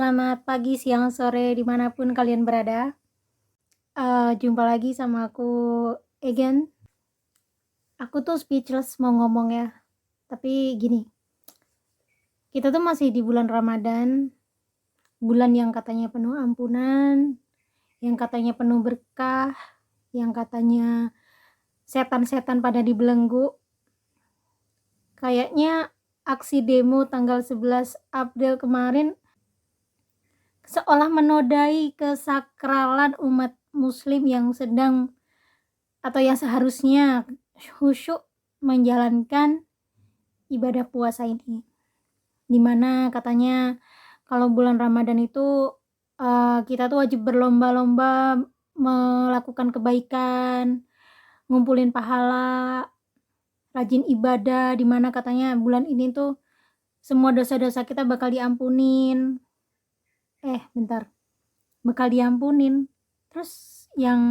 Selamat pagi, siang, sore, dimanapun kalian berada. Jumpa lagi sama aku again. Aku tuh speechless mau ngomong ya, tapi gini, kita tuh masih di bulan Ramadan, bulan yang katanya penuh ampunan, yang katanya penuh berkah, yang katanya setan-setan pada dibelenggu. Kayaknya aksi demo tanggal 11 April kemarin seolah menodai kesakralan umat muslim yang sedang atau yang seharusnya khusyuk menjalankan ibadah puasa ini. Dimana katanya kalau bulan Ramadan itu kita tuh wajib berlomba-lomba melakukan kebaikan, ngumpulin pahala, rajin ibadah, dimana katanya bulan ini tuh semua dosa-dosa kita bakal diampunin. Bentar. Bakal diampunin. Terus yang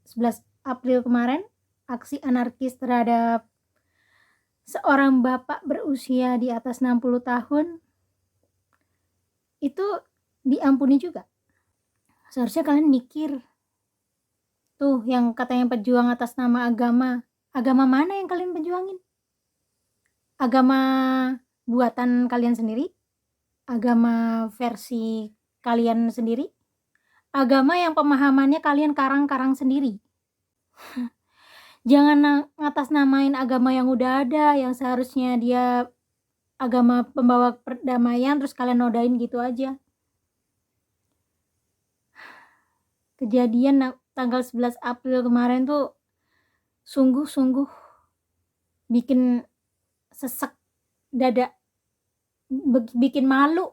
11 April kemarin, aksi anarkis terhadap seorang bapak berusia di atas 60 tahun itu diampuni juga. Seharusnya kalian mikir, tuh yang katanya pejuang atas nama agama. Agama mana yang kalian perjuangin? Agama buatan kalian sendiri? Agama versi kalian sendiri? Agama yang pemahamannya kalian karang-karang sendiri? Jangan ngatasnamain agama yang udah ada, yang seharusnya dia agama pembawa perdamaian, terus kalian nodain gitu aja. Kejadian tanggal 11 April kemarin tuh sungguh-sungguh bikin sesek dada, bikin malu.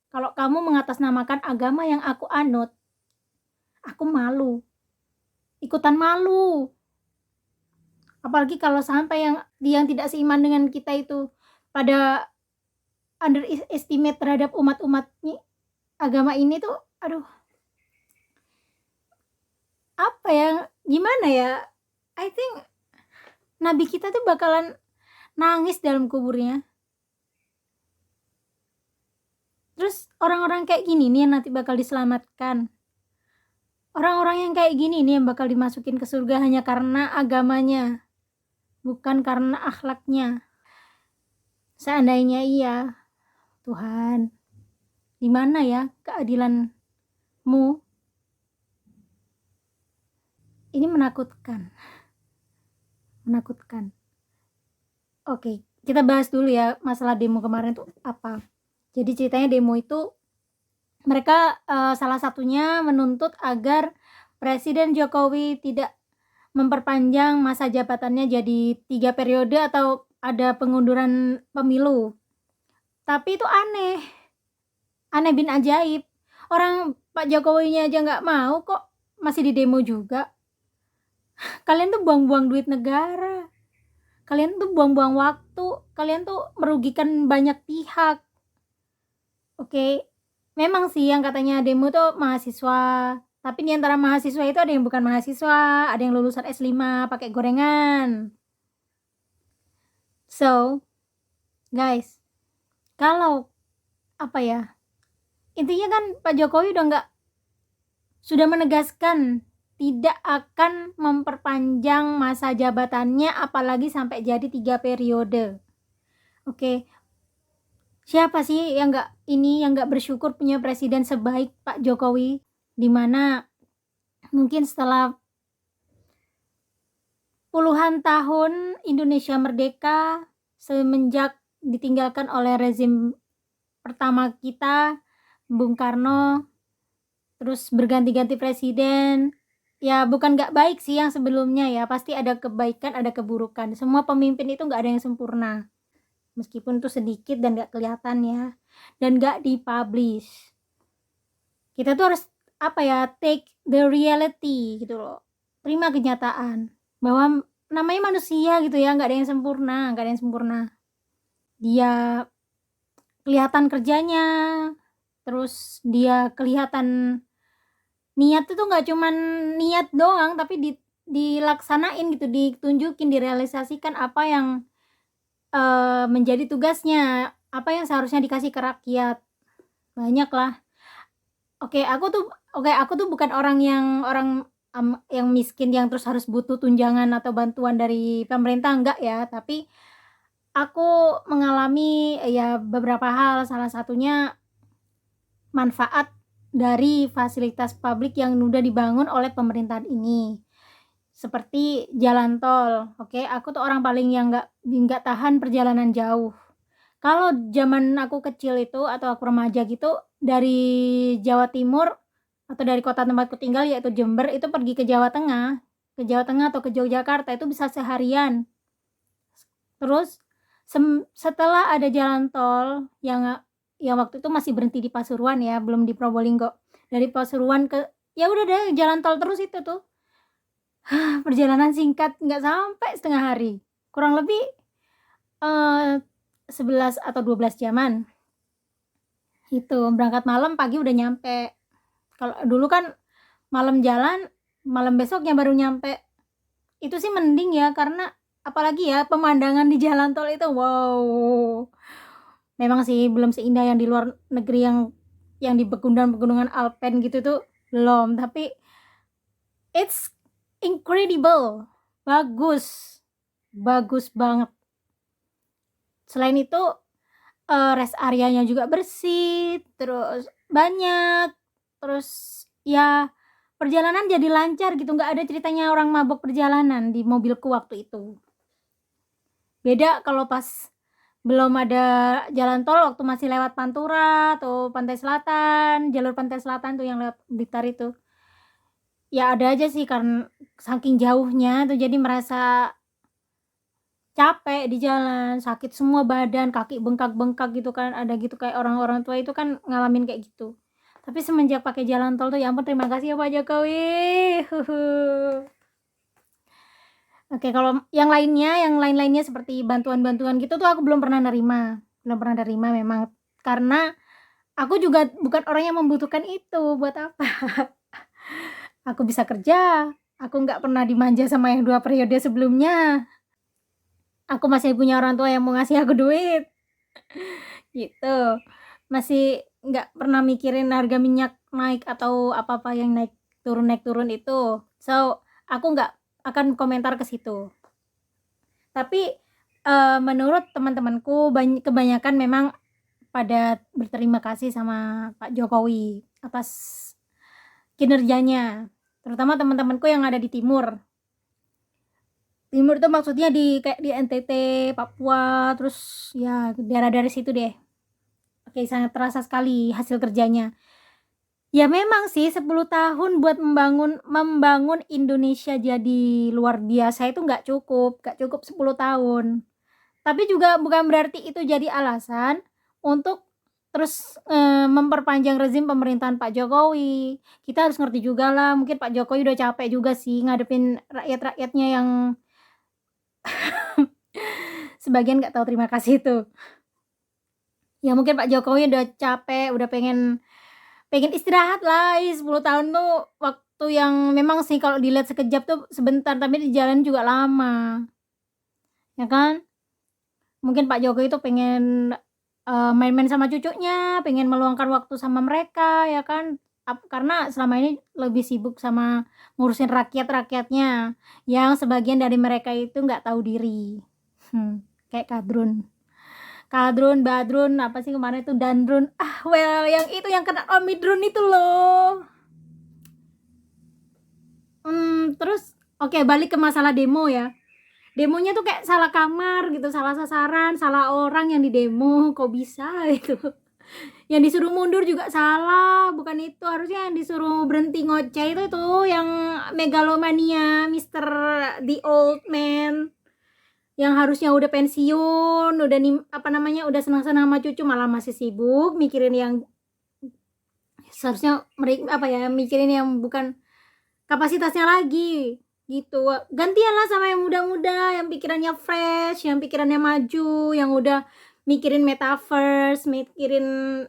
Kalau kamu mengatasnamakan agama yang aku anut, aku malu, ikutan malu. Apalagi kalau sampai yang tidak seiman dengan kita itu pada underestimate terhadap umat-umat agama ini tuh, aduh, apa ya, gimana ya, I think Nabi kita tuh bakalan nangis dalam kuburnya. Terus orang-orang kayak gini nih yang nanti bakal diselamatkan. Orang-orang yang kayak gini nih yang bakal dimasukin ke surga hanya karena agamanya, bukan karena akhlaknya. Seandainya iya, Tuhan, di mana ya keadilan-Mu? Ini menakutkan. Oke, kita bahas dulu ya masalah demo kemarin tuh apa. Jadi ceritanya demo itu mereka salah satunya menuntut agar Presiden Jokowi tidak memperpanjang masa jabatannya jadi 3 periode atau ada pengunduran pemilu. Tapi itu aneh bin ajaib. Orang Pak Jokowinya aja nggak mau kok masih di demo juga. Kalian tuh buang-buang duit negara. Kalian tuh buang-buang waktu. Kalian tuh merugikan banyak pihak. Oke, memang sih yang katanya demo tuh mahasiswa. Tapi di antara mahasiswa itu ada yang bukan mahasiswa, ada yang lulusan S5 pakai gorengan. So, guys, kalau intinya kan Pak Jokowi sudah menegaskan tidak akan memperpanjang masa jabatannya apalagi sampai jadi 3 periode. Oke. Siapa sih yang nggak bersyukur punya presiden sebaik Pak Jokowi, dimana mungkin setelah puluhan tahun Indonesia merdeka, semenjak ditinggalkan oleh rezim pertama kita, Bung Karno, terus berganti-ganti presiden, ya bukan nggak baik sih yang sebelumnya ya, pasti ada kebaikan, ada keburukan. Semua pemimpin itu nggak ada yang sempurna. Meskipun itu sedikit dan gak kelihatan ya, dan gak dipublish. Kita tuh harus take the reality gitu loh, terima kenyataan bahwa namanya manusia gitu ya, gak ada yang sempurna. Dia kelihatan kerjanya, terus dia kelihatan niat itu gak cuman niat doang, tapi dilaksanain gitu, ditunjukin, direalisasikan apa yang menjadi tugasnya. apa yang seharusnya dikasih ke rakyat. Banyak lah. Aku tuh bukan yang miskin yang terus harus butuh tunjangan atau bantuan dari pemerintah, enggak ya, tapi aku mengalami ya beberapa hal, salah satunya manfaat dari fasilitas publik yang udah dibangun oleh pemerintahan ini. Seperti jalan tol. Oke, aku tuh orang paling yang nggak tahan perjalanan jauh. Kalau zaman aku kecil itu atau aku remaja gitu, dari Jawa Timur atau dari kota tempatku tinggal yaitu Jember itu pergi ke Jawa Tengah atau ke Yogyakarta itu bisa seharian. Terus setelah ada jalan tol yang waktu itu masih berhenti di Pasuruan ya, belum di Probolinggo. Dari Pasuruan ke ya udah deh jalan tol terus itu tuh. Perjalanan singkat nggak sampai setengah hari. Kurang lebih 11 atau 12 jaman. Itu berangkat malam, pagi udah nyampe. Kalau dulu kan malam jalan, malam besoknya baru nyampe. Itu sih mending ya, karena apalagi ya pemandangan di jalan tol itu wow. Memang sih belum seindah yang di luar negeri yang di pegunungan Alpen gitu tuh belum, tapi it's incredible. Bagus. Bagus banget. Selain itu rest areanya juga bersih, terus banyak, terus ya perjalanan jadi lancar gitu, nggak ada ceritanya orang mabok perjalanan di mobilku waktu itu. Beda kalau pas belum ada jalan tol waktu masih lewat Pantura atau Pantai Selatan, jalur Pantai Selatan tuh yang lewat Blitar itu. Ya ada aja sih karena saking jauhnya tuh jadi merasa capek di jalan, sakit semua badan, kaki bengkak-bengkak gitu kan, ada gitu kayak orang-orang tua itu kan ngalamin kayak gitu. Tapi semenjak pakai jalan tol tuh ya ampun terima kasih ya Pak Jokowi. Oke, kalau yang lain-lainnya seperti bantuan-bantuan gitu tuh aku belum pernah nerima memang karena aku juga bukan orang yang membutuhkan itu, buat apa? Aku bisa kerja, aku nggak pernah dimanja sama yang 2 periode sebelumnya. Aku masih punya orang tua yang mau ngasih aku duit. Gitu. Masih nggak pernah mikirin harga minyak naik atau apa-apa yang naik turun itu. So, aku nggak akan komentar ke situ. Tapi menurut teman-temanku kebanyakan memang pada berterima kasih sama Pak Jokowi atas kinerjanya. Terutama teman-temanku yang ada di timur. Timur itu maksudnya kayak di NTT, Papua, terus ya daerah-daerah situ deh. Oke, sangat terasa sekali hasil kerjanya. Ya memang sih 10 tahun buat membangun Indonesia jadi luar biasa itu nggak cukup 10 tahun. Tapi juga bukan berarti itu jadi alasan untuk terus memperpanjang rezim pemerintahan Pak Jokowi. Kita harus ngerti juga lah, mungkin Pak Jokowi udah capek juga sih ngadepin rakyat-rakyatnya yang sebagian nggak tahu terima kasih itu. Ya mungkin Pak Jokowi udah capek, udah pengen istirahat lah. 10 tahun tuh waktu yang memang sih kalau dilihat sekejap tuh sebentar, tapi di jalan juga lama. Ya kan? Mungkin Pak Jokowi itu pengen main-main sama cucunya, pengen meluangkan waktu sama mereka, ya kan? Karena selama ini lebih sibuk sama ngurusin rakyat-rakyatnya, yang sebagian dari mereka itu nggak tahu diri. Kayak Badrun, apa sih kemarin itu Dandrun. Yang itu yang kena Omidrun itu loh. Terus oke, balik ke masalah demo ya. Demonya tuh kayak salah kamar gitu, salah sasaran, salah orang yang di demo, kok bisa gitu. Yang disuruh mundur juga salah, bukan itu. Harusnya yang disuruh berhenti ngoceh itu tuh yang megalomania, Mr. The Old Man. Yang harusnya udah pensiun, udah udah senang-senang sama cucu, malah masih sibuk mikirin yang seharusnya mikirin yang bukan kapasitasnya lagi gitu. Gantianlah sama yang muda-muda, yang pikirannya fresh, yang pikirannya maju, yang udah mikirin metaverse, mikirin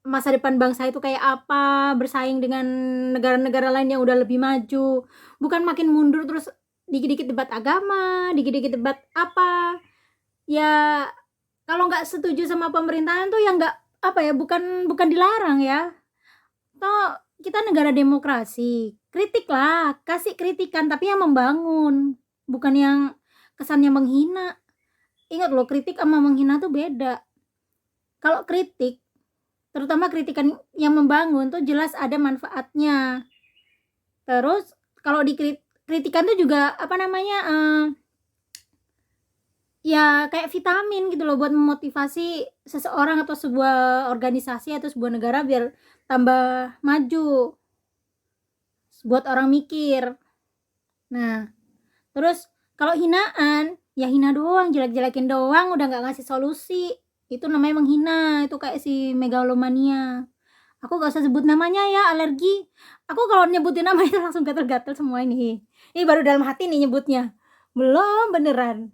masa depan bangsa itu kayak apa, bersaing dengan negara-negara lain yang udah lebih maju, bukan makin mundur terus dikit-dikit debat agama, dikit-dikit debat apa. Ya kalau nggak setuju sama pemerintahan tuh ya nggak apa ya, bukan dilarang ya. Toh kita negara demokrasi, kritik lah, kasih kritikan tapi yang membangun, bukan yang kesannya menghina. Ingat loh, kritik sama menghina tuh beda. Kalau kritik, terutama kritikan yang membangun tuh jelas ada manfaatnya. Terus kalau kritikan tuh juga apa namanya, ya kayak vitamin gitu loh buat memotivasi seseorang atau sebuah organisasi atau sebuah negara biar tambah maju, buat orang mikir. Nah, terus kalau hinaan, ya hina doang, jelek-jelekin doang, udah nggak ngasih solusi. Itu namanya menghina, itu kayak si megalomania. Aku gak usah sebut namanya ya, alergi. Aku kalau nyebutin nama itu langsung gatel-gatel semua ini. Ini baru dalam hati nih nyebutnya. Belum beneran.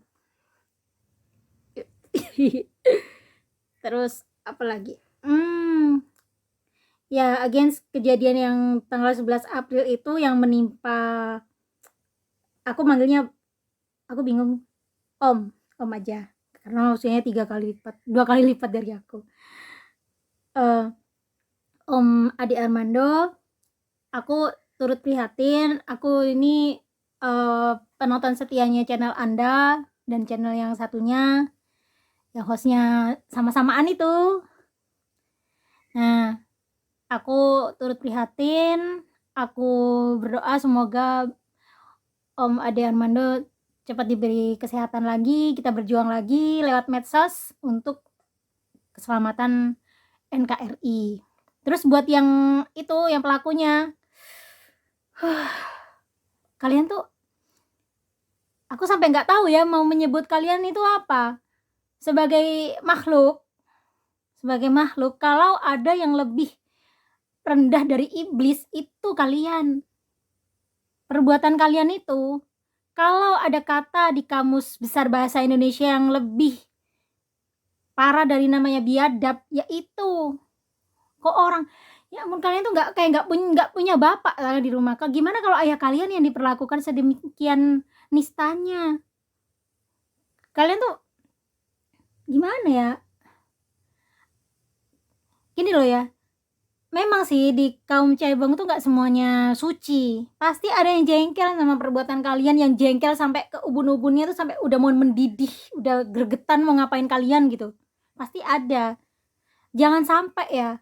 Terus apa lagi? Ya against kejadian yang tanggal 11 April itu yang menimpa, aku manggilnya, aku bingung, om aja karena usianya 2 kali lipat dari aku. Om Adi Armando, aku turut prihatin. Aku ini penonton setianya channel Anda dan channel yang satunya yang hostnya sama-samaan itu. Nah, aku turut prihatin. Aku berdoa semoga Om Ade Armando cepat diberi kesehatan lagi, kita berjuang lagi lewat medsos untuk keselamatan NKRI. Terus buat yang itu, yang pelakunya, kalian tuh, aku sampai nggak tahu ya mau menyebut kalian itu apa. Sebagai makhluk, kalau ada yang lebih rendah dari iblis, itu kalian. Perbuatan kalian itu, kalau ada kata di Kamus Besar Bahasa Indonesia yang lebih parah dari namanya biadab, yaitu kok orang, ya ampun, kalian tuh nggak punya bapak lah di rumah. Gimana kalau ayah kalian yang diperlakukan sedemikian nistanya? Kalian tuh gimana ya? Gini loh ya, memang sih di kaum cebong tuh nggak semuanya suci. Pasti ada yang jengkel sama perbuatan kalian, yang jengkel sampai ke ubun-ubunnya tuh sampai udah mau mendidih, udah gregetan mau ngapain kalian gitu. Pasti ada. Jangan sampai ya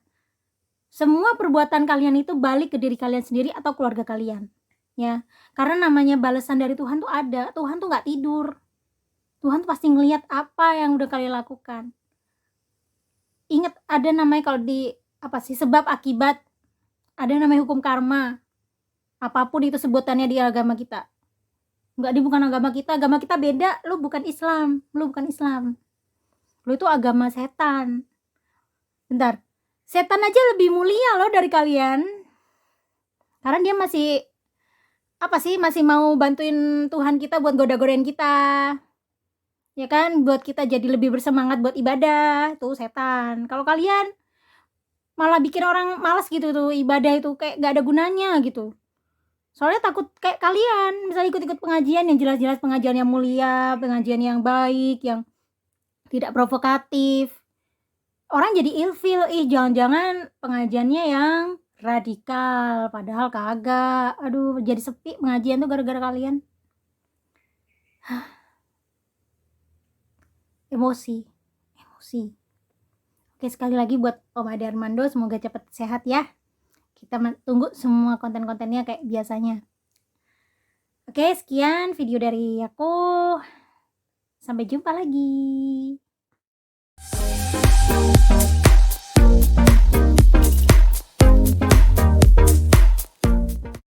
semua perbuatan kalian itu balik ke diri kalian sendiri atau keluarga kalian. Ya, karena namanya balasan dari Tuhan tuh ada. Tuhan tuh nggak tidur. Tuhan tuh pasti ngelihat apa yang udah kalian lakukan. Ingat, ada namanya kalau di apa sih, sebab akibat, ada namanya hukum karma. Apapun itu sebutannya di agama kita. Bukan agama kita beda. Lu bukan Islam. Lu itu agama setan. Bentar, setan aja lebih mulia loh dari kalian, karena dia masih masih mau bantuin Tuhan kita buat goda-godain kita, ya kan, buat kita jadi lebih bersemangat buat ibadah. Tuh setan. Kalau kalian malah bikin orang malas gitu tuh, ibadah itu kayak gak ada gunanya gitu. Soalnya takut kayak kalian misalnya ikut-ikut pengajian yang jelas-jelas pengajian yang mulia, pengajian yang baik, yang tidak provokatif, orang jadi ilfil, jangan-jangan pengajiannya yang radikal, padahal kagak. Aduh, jadi sepi pengajian tuh gara-gara kalian. Emosi. Oke, sekali lagi buat Om Ade Armando, semoga cepat sehat ya. Kita tunggu semua konten-kontennya kayak biasanya. Oke, sekian video dari aku. Sampai jumpa lagi.